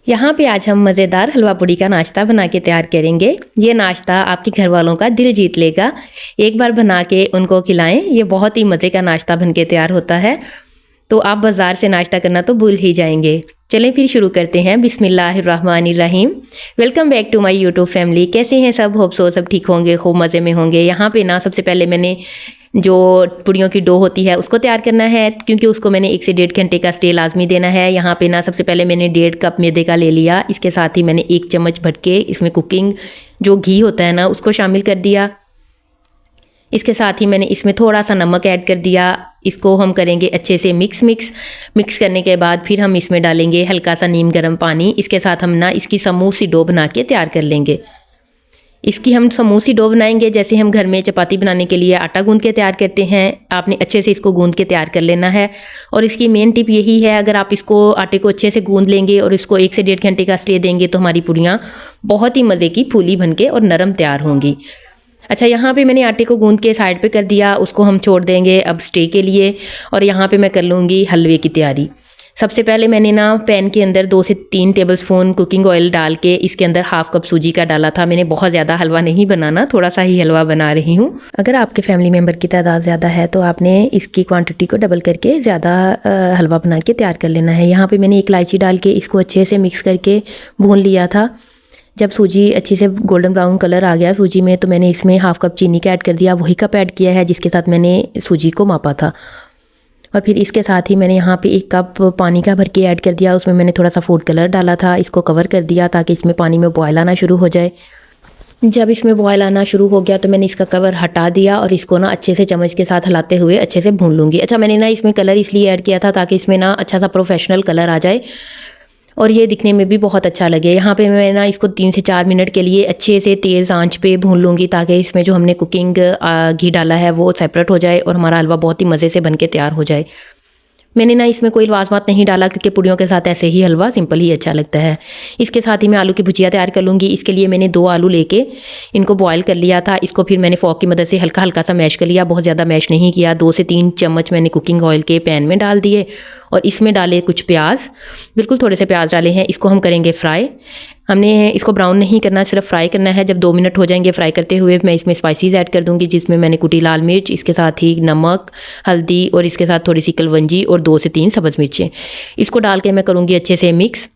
यहाँ पे आज हम मज़ेदार हलवा पूड़ी का नाश्ता बना के तैयार करेंगे। ये नाश्ता आपके घर वालों का दिल जीत लेगा। एक बार बना के उनको खिलाएं, ये बहुत ही मज़े का नाश्ता बन के तैयार होता है। तो आप बाज़ार से नाश्ता करना तो भूल ही जाएंगे। चलें फिर शुरू करते हैं। बिस्मिल्लाहिर्रहमानिर्रहीम। Welcome back to my YouTube family. कैसे हैं सब? होप सो सब ठीक होंगे, खूब मज़े में होंगे। यहाँ पे ना सबसे पहले मैंने जो पूड़ियों की डो होती है उसको तैयार करना है, क्योंकि उसको मैंने 1 से 1.5 घंटे का स्टे लाजमी देना है। यहाँ पे ना सबसे पहले मैंने 1.5 कप मैदे का ले लिया। इसके साथ ही मैंने 1 चम्मच भर के इसमें कुकिंग जो घी होता है ना उसको शामिल कर दिया। इसके साथ ही मैंने इसमें थोड़ा सा नमक ऐड कर दिया। इसको हम करेंगे अच्छे से मिक्स करने के बाद फिर हम इसमें डालेंगे हल्का सा नीम गर्म पानी। इसके साथ हम ना इसकी समूह सी डो बना के तैयार कर लेंगे। इसकी हम समूह सी डो बनाएंगे जैसे हम घर में चपाती बनाने के लिए आटा गूंद के तैयार करते हैं। आपने अच्छे से इसको गूंद के तैयार कर लेना है। और इसकी मेन टिप यही है, अगर आप इसको आटे को अच्छे से गूंद लेंगे और इसको 1 से 1.5 घंटे का स्टे देंगे तो हमारी पूड़ियाँ बहुत ही मज़े की फूली बनके और नरम तैयार होंगी। अच्छा, यहाँ पे मैंने आटे को गूंद के साइड पे कर दिया, उसको हम छोड़ देंगे अब स्टे के लिए। और यहाँ पे मैं कर लूँगी हलवे की तैयारी। सबसे पहले मैंने ना पैन के अंदर 2 से 3 टेबलस्पून कुकिंग ऑयल डाल के इसके अंदर हाफ कप सूजी का डाला था। मैंने बहुत ज़्यादा हलवा नहीं बनाना, थोड़ा सा ही हलवा बना रही हूँ। अगर आपके फैमिली मेम्बर की तादाद ज़्यादा है तो आपने इसकी क्वांटिटी को डबल करके ज़्यादा हलवा बना के तैयार कर लेना है। यहाँ पर मैंने 1 इलायची डाल के इसको अच्छे से मिक्स करके भून लिया था। जब सूजी अच्छे से गोल्डन ब्राउन कलर आ गया सूजी में, तो मैंने इसमें हाफ कप चीनी का ऐड कर दिया। वही कप ऐड किया है जिसके साथ मैंने सूजी को मापा था। और फिर इसके साथ ही मैंने यहाँ पे 1 कप पानी का भर के ऐड कर दिया। उसमें मैंने थोड़ा सा फूड कलर डाला था। इसको कवर कर दिया ताकि इसमें पानी में बॉयल आना शुरू हो जाए। जब इसमें बॉयल आना शुरू हो गया तो मैंने इसका कवर हटा दिया और इसको ना अच्छे से चम्मच के साथ हिलाते हुए अच्छे से भून लूँगी। अच्छा, मैंने ना इसमें कलर इसलिए ऐड किया था ताकि इसमें ना अच्छा सा प्रोफेशनल कलर आ जाए और ये दिखने में भी बहुत अच्छा लगे। यहाँ पे मैं ना इसको 3 से 4 मिनट के लिए अच्छे से तेज़ आंच पे भून लूँगी ताकि इसमें जो हमने कुकिंग घी डाला है वो सेपरेट हो जाए और हमारा हलवा बहुत ही मज़े से बन के तैयार हो जाए। मैंने ना इसमें कोई लाजमात नहीं डाला क्योंकि पूड़ियों के साथ ऐसे ही हलवा सिंपल ही अच्छा लगता है। इसके साथ ही मैं आलू की भुजिया तैयार कर लूँगी। इसके लिए मैंने 2 आलू लेके इनको बॉयल कर लिया था। इसको फिर मैंने फोक की मदद से हल्का हल्का सा मैश कर लिया, बहुत ज़्यादा मैश नहीं किया। 2 से 3 चम्मच मैंने कुकिंग ऑयल के पैन में डाल दिए और इसमें डाले कुछ प्याज, बिल्कुल थोड़े से प्याज डाले हैं। इसको हम करेंगे फ्राई। हमने इसको ब्राउन नहीं करना, सिर्फ फ्राई करना है। जब 2 मिनट हो जाएंगे फ्राई करते हुए, मैं इसमें स्पाइसेस ऐड कर दूंगी, जिसमें मैंने कुटी लाल मिर्च, इसके साथ ही नमक, हल्दी और इसके साथ थोड़ी सी कलवंजी और 2 से 3 सब्ज़ मिर्चें। इसको डाल के मैं करूँगी अच्छे से मिक्स।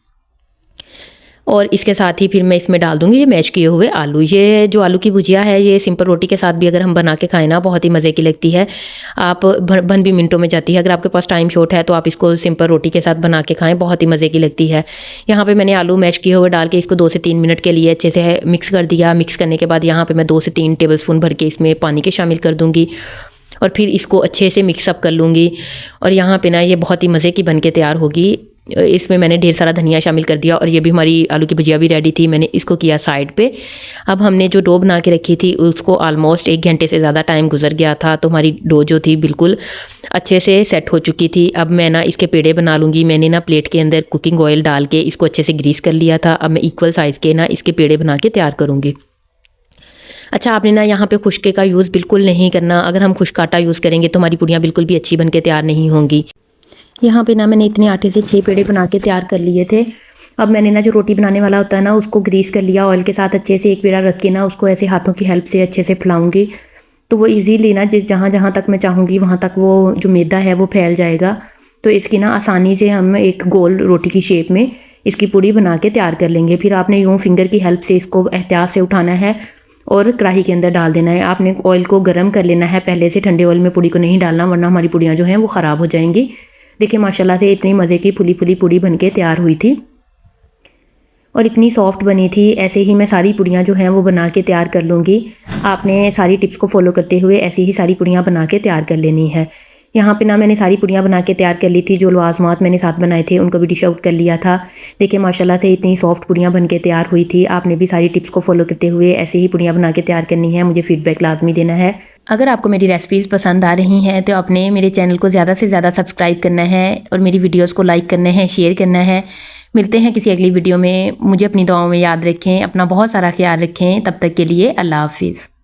और इसके साथ ही फिर मैं इसमें डाल दूँगी ये मैश किए हुए आलू। ये जो आलू की भुजिया है ये सिंपल रोटी के साथ भी अगर हम बना के खाएं ना बहुत ही मज़े की लगती है। आप बन भी मिनटों में जाती है। अगर आपके पास टाइम शॉर्ट है तो आप इसको सिंपल रोटी के साथ बना के खाएं, बहुत ही मज़े की लगती है। यहाँ पे मैंने आलू मैश किए हुए डाल के इसको 2 से 3 मिनट के लिए अच्छे से मिक्स कर दिया। मिक्स करने के बाद यहाँ पर मैं 2 से 3 टेबलस्पून भर के इसमें पानी के शामिल कर दूँगी और फिर इसको अच्छे से मिक्सअप कर लूँगी। और यहाँ पे ना ये बहुत ही मज़े की बन के तैयार होगी। इसमें मैंने ढेर सारा धनिया शामिल कर दिया और ये भी हमारी आलू की भुजिया भी रेडी थी। मैंने इसको किया साइड पे। अब हमने जो डो बना के रखी थी उसको ऑलमोस्ट 1 घंटे से ज़्यादा टाइम गुजर गया था, तो हमारी डो जो थी बिल्कुल अच्छे से सेट हो चुकी थी। अब मैं ना इसके पेड़े बना लूँगी। मैंने ना प्लेट के अंदर कुकिंग ऑयल डाल के इसको अच्छे से ग्रीस कर लिया था। अब मैं इक्वल साइज़ के ना इसके पेड़े बना के तैयार करूँगी। अच्छा, आपने ना यहाँ पे खुश्के का यूज़ बिल्कुल नहीं करना। अगर हम खुश्क आटा यूज़ करेंगे तो हमारी पूड़ियाँ बिल्कुल भी अच्छी बन के तैयार नहीं होंगी। यहाँ पे ना मैंने इतने आटे से 6 पेड़े बना के तैयार कर लिए थे। अब मैंने ना जो रोटी बनाने वाला होता है ना उसको ग्रीस कर लिया ऑयल के साथ। अच्छे से एक पेड़ा रख के ना उसको ऐसे हाथों की हेल्प से अच्छे से फैलाऊंगी, तो वो ईजीली ना जहाँ जहाँ तक मैं चाहूँगी वहाँ तक वो जो मैदा है वो फैल जाएगा। तो इसकी ना आसानी से हम एक गोल रोटी की शेप में इसकी पूड़ी बना के तैयार कर लेंगे। फिर आपने यूँ फिंगर की हेल्प से इसको एहतियात से उठाना है और कढ़ाई के अंदर डाल देना है। आपने ऑयल को गर्म कर लेना है पहले से, ठंडे ऑयल में पूड़ी को नहीं डालना वरना हमारी पूड़ियाँ जो हैं वो ख़राब हो जाएंगी। देखिए माशाल्लाह से इतनी मज़े की फुली फुली पूड़ी बन के तैयार हुई थी और इतनी सॉफ्ट बनी थी। ऐसे ही मैं सारी पूड़ियाँ जो हैं वो बना के तैयार कर लूँगी। आपने सारी टिप्स को फॉलो करते हुए ऐसे ही सारी पूड़ियाँ बना के तैयार कर लेनी है। यहाँ पे ना मैंने सारी पूड़ियाँ बना के तैयार कर ली थी। जो लवाजमात मैंने साथ बनाए थे उनको भी डिश आउट कर लिया था। देखिए माशाल्लाह से इतनी सॉफ्ट पूड़ियाँ बन के तैयार हुई थी। आपने भी सारी टिप्स को फॉलो करते हुए ऐसे ही पूड़ियाँ बना के तैयार करनी है। मुझे फीडबैक लाजमी देना है। अगर आपको मेरी रेसिपीज़ पसंद आ रही हैं तो आपने मेरे चैनल को ज़्यादा से ज़्यादा सब्सक्राइब करना है और मेरी वीडियोज़ को लाइक करना है, शेयर करना है। मिलते हैं किसी अगली वीडियो में। मुझे अपनी दुआओं में याद रखें। अपना बहुत सारा ख्याल रखें। तब तक के लिए अल्लाह हाफिज़।